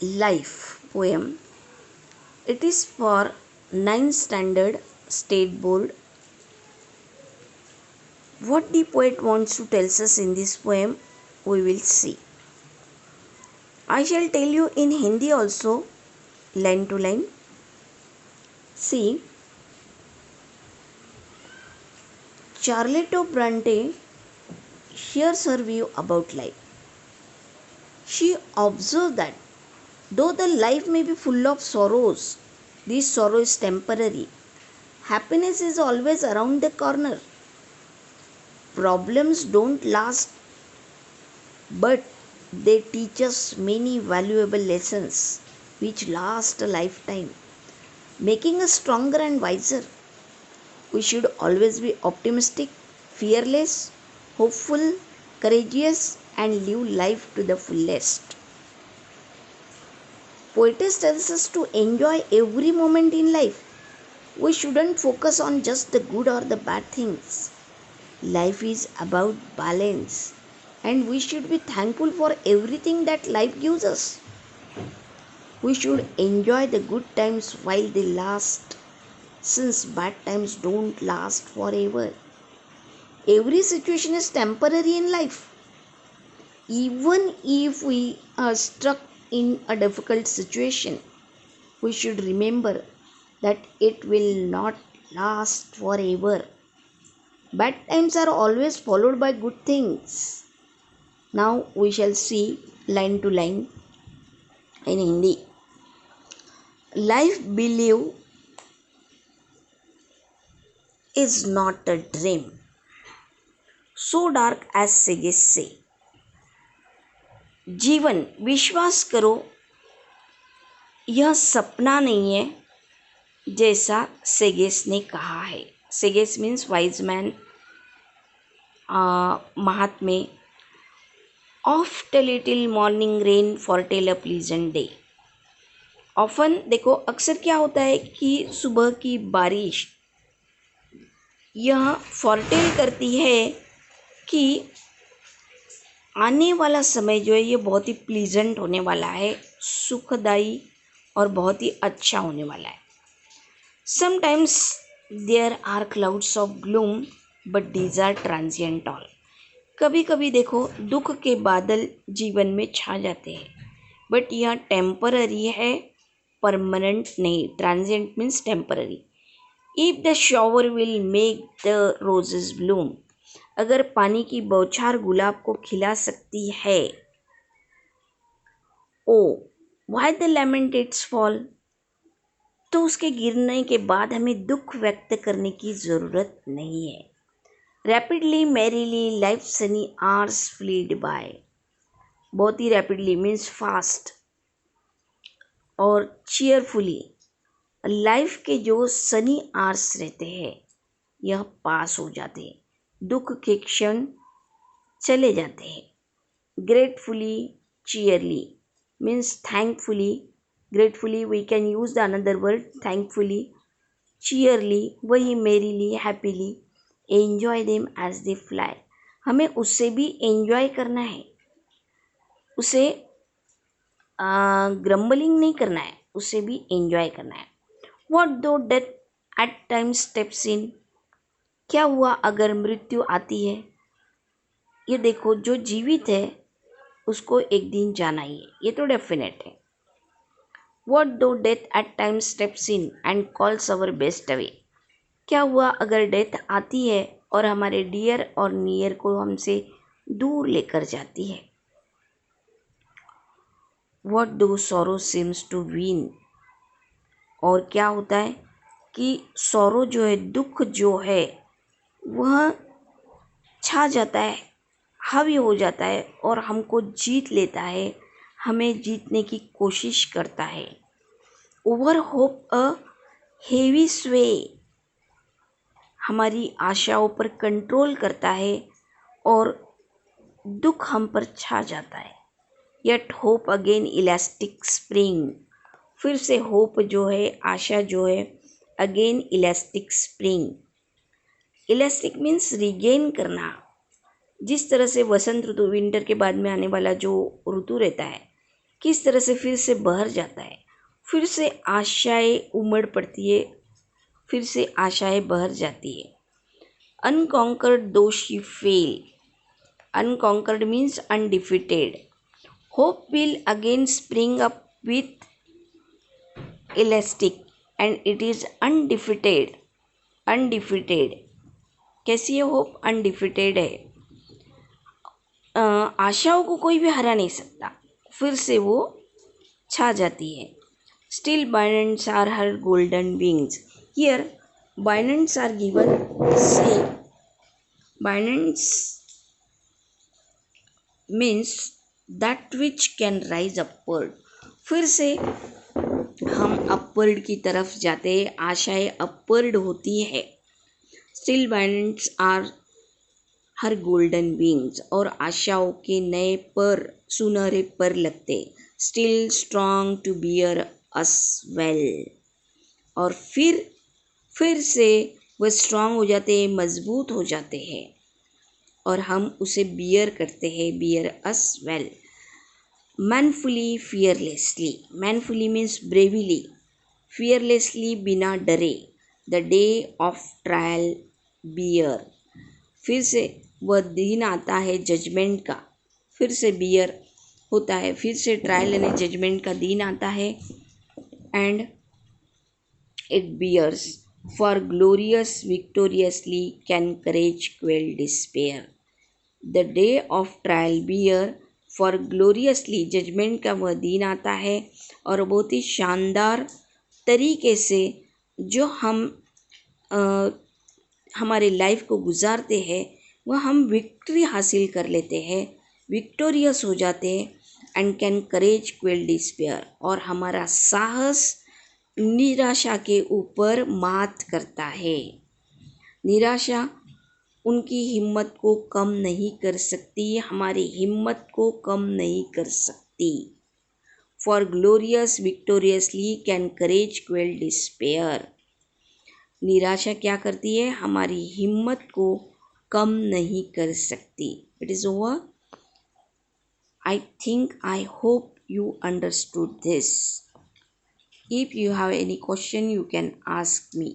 Life poem. It is for 9th standard state board. What the poet wants to tell us in this poem, we will see. I shall tell you in Hindi also, line to line. See, Charlotte Bronte shares her view about life. She observed that though the life may be full of sorrows, this sorrow is temporary. Happiness is always around the corner. Problems don't last, but they teach us many valuable lessons which last a lifetime, making us stronger and wiser. We should always be optimistic, fearless, hopeful, courageous, and live life to the fullest. Poetess tells us to enjoy every moment in life. We shouldn't focus on just the good or the bad things. Life is about balance, and we should be thankful for everything that life gives us. We should enjoy the good times while they last, since bad times don't last forever. Every situation is temporary in life. Even if we are stuck in a difficult situation, we should remember that it will not last forever. Bad times are always followed by good things. Now we shall see line to line in Hindi. Life believe is not a dream, so dark as sages say. जीवन विश्वास करो यह सपना नहीं है जैसा सेगेस ने कहा है. सेगेस मीन्स वाइज मैन, महात्मे. Oft little morning rain foretell a pleasant day. Often देखो अक्सर क्या होता है कि सुबह की बारिश यह फॉरटेल करती है कि आने वाला समय जो है ये बहुत ही प्लीजेंट होने वाला है, सुखदाई और बहुत ही अच्छा होने वाला है. Sometimes there are clouds of gloom but these are transient all. कभी कभी देखो दुख के बादल जीवन में छा जाते हैं, बट यह टेम्पररी है, परमानेंट नहीं. Transient means temporary. If the shower will make the roses Bloom. अगर पानी की बौछार गुलाब को खिला सकती है. ओ व्हाई द लैमेंटेट्स फॉल. तो उसके गिरने के बाद हमें दुख व्यक्त करने की ज़रूरत नहीं है. Rapidly merrily life sunny hours fled by. बहुत ही रैपिडली मीन्स फास्ट. और चीयरफुली लाइफ के जो सनी आवर्स रहते हैं यह पास हो जाते हैं. दुख के क्षण चले जाते हैं. Gratefully cheerily means thankfully. Gratefully we can use the another word thankfully. Cheerily वही merrily happily. Enjoy them as they fly. हमें उससे भी एन्जॉय करना है, उसे ग्रम्बलिंग नहीं करना है, उसे भी एन्जॉय करना है. व्हाट दो death eight times steps in. क्या हुआ अगर मृत्यु आती है. ये देखो जो जीवित है उसको एक दिन जाना ही है, ये तो डेफिनेट है. व्हाट दो death eight times steps in and calls our best away. क्या हुआ अगर डेथ आती है और हमारे डियर और नियर को हमसे दूर लेकर जाती है. व्हाट दो सॉरो सीम्स टू विन. और क्या होता है कि सॉरो जो है, दुख जो है वह छा जाता है, हावी हो जाता है और हमको जीत लेता है, हमें जीतने की कोशिश करता है. ओवर होप अ हेवी स्वे. हमारी आशाओं पर कंट्रोल करता है और दुख हम पर छा जाता है. Yet hope again elastic spring. फिर से होप जो है, आशा जो है, again elastic spring. Elastic means regain करना. जिस तरह से वसंत ऋतु, विंटर के बाद में आने वाला जो ऋतु रहता है, किस तरह से फिर से बहर जाता है, फिर से आशाएं उमड़ पड़ती है, फिर से आशाएं बहर जाती है। अनकॉन्कर्ड दो she fail, unconquered means undefeated. Hope will again spring up with elastic and it is undefeated. Undefeated कैसी है होप? अनडिफिटेड है। आशाओं को कोई भी हरा नहीं सकता, फिर से वो छा जाती है। Still buoyant are her golden wings. Here buoyant are given से buoyant means that which can rise upward. फिर से हम अपवर्ड की तरफ जाते हैं, आशाएं अपवर्ड होती है। Still buoyant are her golden wings, और आशाओं के नए पर, सुनहरे पर लगते। Still strong to bear us well, और फिर से वह स्ट्रॉन्ग हो जाते हैं, मजबूत हो जाते हैं, और हम उसे बियर करते हैं, बियर अस well. Manfully fearlessly, manfully means bravely, fearlessly बिना डरे। The day of trial bear, फिर से वह दिन आता है जजमेंट का, फिर से बियर होता है, फिर से ट्रायल यानी जजमेंट का दिन आता है। And it bears for glorious victoriously can courage quell despair. The day of trial bear for gloriously, judgement का वह दिन आता है, और बहुत ही शानदार तरीके से जो हम हमारे लाइफ को गुजारते हैं, वह हम विक्ट्री हासिल कर लेते हैं, विक्टोरियस हो जाते हैं। And can courage quell despair, और हमारा साहस निराशा के ऊपर मात करता है। निराशा उनकी हिम्मत को कम नहीं कर सकती, हमारी हिम्मत को कम नहीं कर सकती। For glorious victoriously can courage quell despair, निराशा क्या करती है? हमारी हिम्मत को कम नहीं कर सकती। It is over. I think, I hope you understood this. If you have any question, you can ask me.